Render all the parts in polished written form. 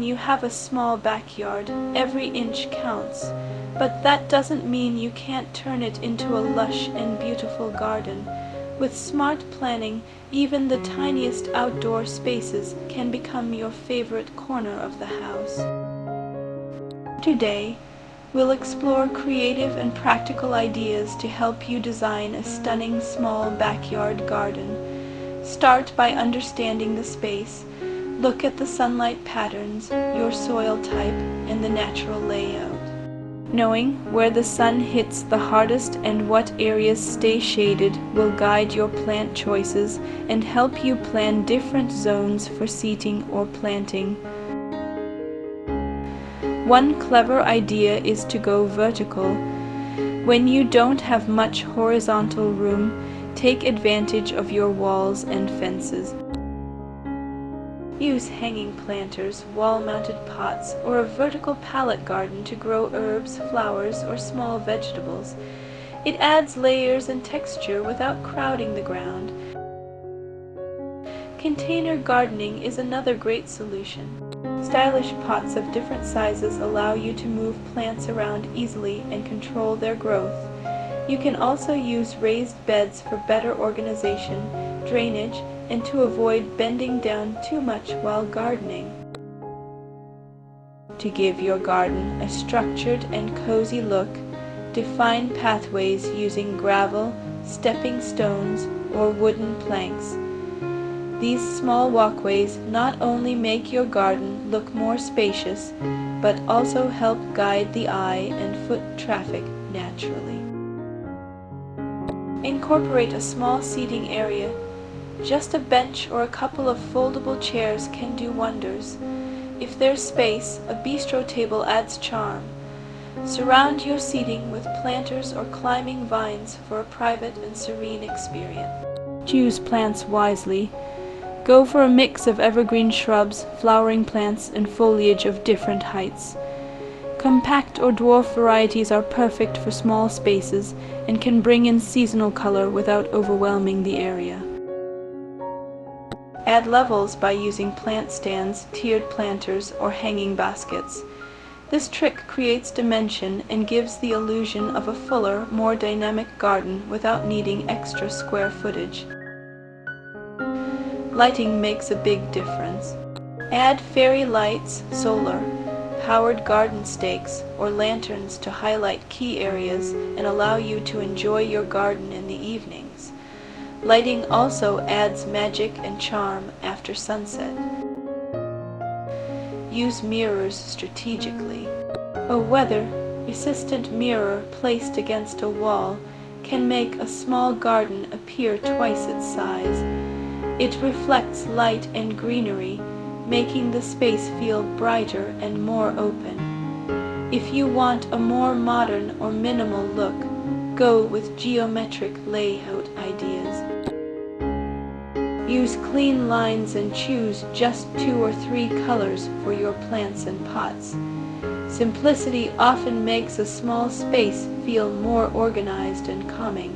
you have a small backyard, every inch counts, but that doesn't mean you can't turn it into a lush and beautiful garden. With smart planning, even the tiniest outdoor spaces can become your favorite corner of the house. Today, we'll explore creative and practical ideas to help you design a stunning small backyard garden. Start by understanding the space. Look at the sunlight patterns, your soil type, and the natural layout. Knowing where the sun hits the hardest and what areas stay shaded will guide your plant choices and help you plan different zones for seating or planting. One clever idea is to go vertical. When you don't have much horizontal room, take advantage of your walls and fences. Use hanging planters, wall-mounted pots, or a vertical pallet garden to grow herbs, flowers, or small vegetables. It adds layers and texture without crowding the ground. Container gardening is another great solution. Stylish pots of different sizes allow you to move plants around easily and control their growth. You can also use raised beds for better organization, drainage, and to avoid bending down too much while gardening. To give your garden a structured and cozy look, define pathways using gravel, stepping stones, or wooden planks. These small walkways not only make your garden look more spacious, but also help guide the eye and foot traffic naturally. Incorporate a small seating area. Just a bench or a couple of foldable chairs can do wonders. If there's space, a bistro table adds charm. Surround your seating with planters or climbing vines for a private and serene experience. Choose plants wisely. Go for a mix of evergreen shrubs, flowering plants, and foliage of different heights. Compact or dwarf varieties are perfect for small spaces and can bring in seasonal color without overwhelming the area. Add levels by using plant stands, tiered planters, or hanging baskets. This trick creates dimension and gives the illusion of a fuller, more dynamic garden without needing extra square footage. Lighting makes a big difference. Add fairy lights, solar, powered garden stakes, or lanterns to highlight key areas and allow you to enjoy your garden in the evenings. Lighting also adds magic and charm after sunset. Use mirrors strategically. A weather-resistant mirror placed against a wall can make a small garden appear twice its size. It reflects light and greenery, making the space feel brighter and more open. If you want a more modern or minimal look, go with geometric layout ideas. Use clean lines and choose just 2 or 3 colors for your plants and pots. Simplicity often makes a small space feel more organized and calming.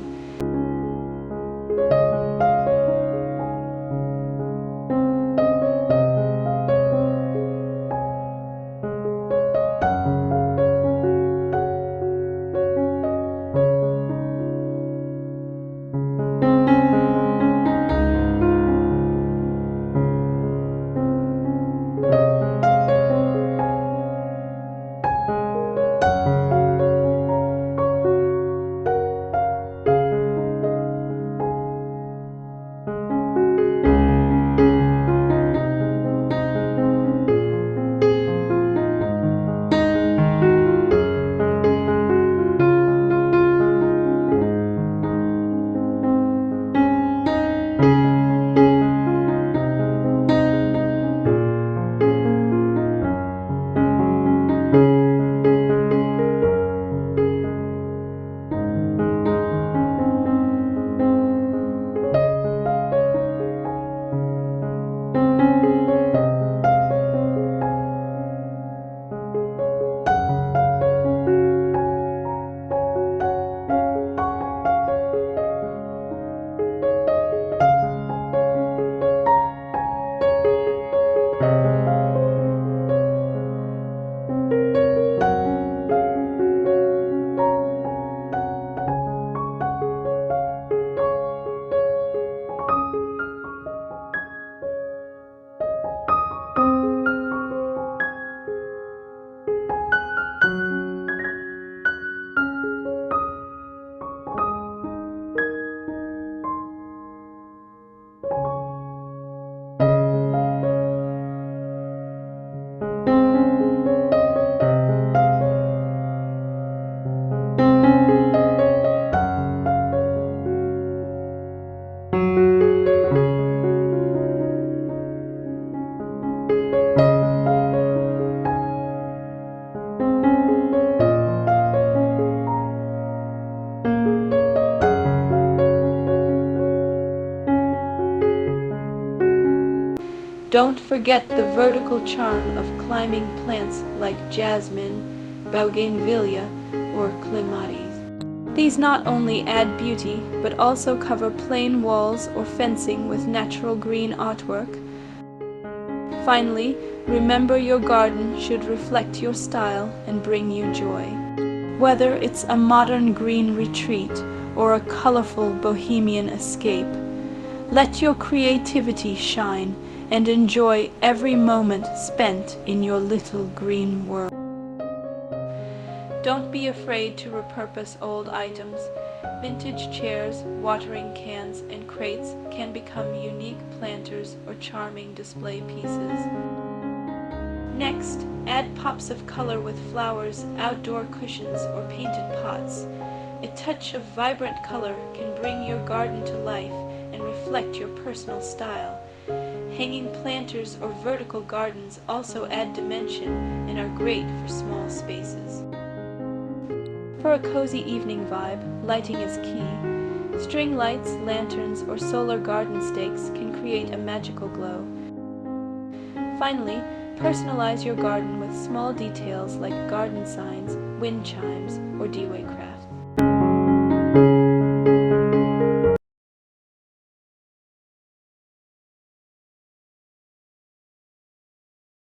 Don't forget the vertical charm of climbing plants like jasmine, bougainvillea, or clematis. These not only add beauty, but also cover plain walls or fencing with natural green artwork. Finally, remember your garden should reflect your style and bring you joy. Whether it's a modern green retreat or a colorful bohemian escape, let your creativity shine and enjoy every moment spent in your little green world. Don't be afraid to repurpose old items. Vintage chairs, watering cans, and crates can become unique planters or charming display pieces. Next, add pops of color with flowers, outdoor cushions, or painted pots. A touch of vibrant color can bring your garden to life and reflect your personal style. Hanging planters or vertical gardens also add dimension and are great for small spaces. For a cozy evening vibe, lighting is key. String lights, lanterns, or solar garden stakes can create a magical glow. Finally, personalize your garden with small details like garden signs, wind chimes, or dewey crafts.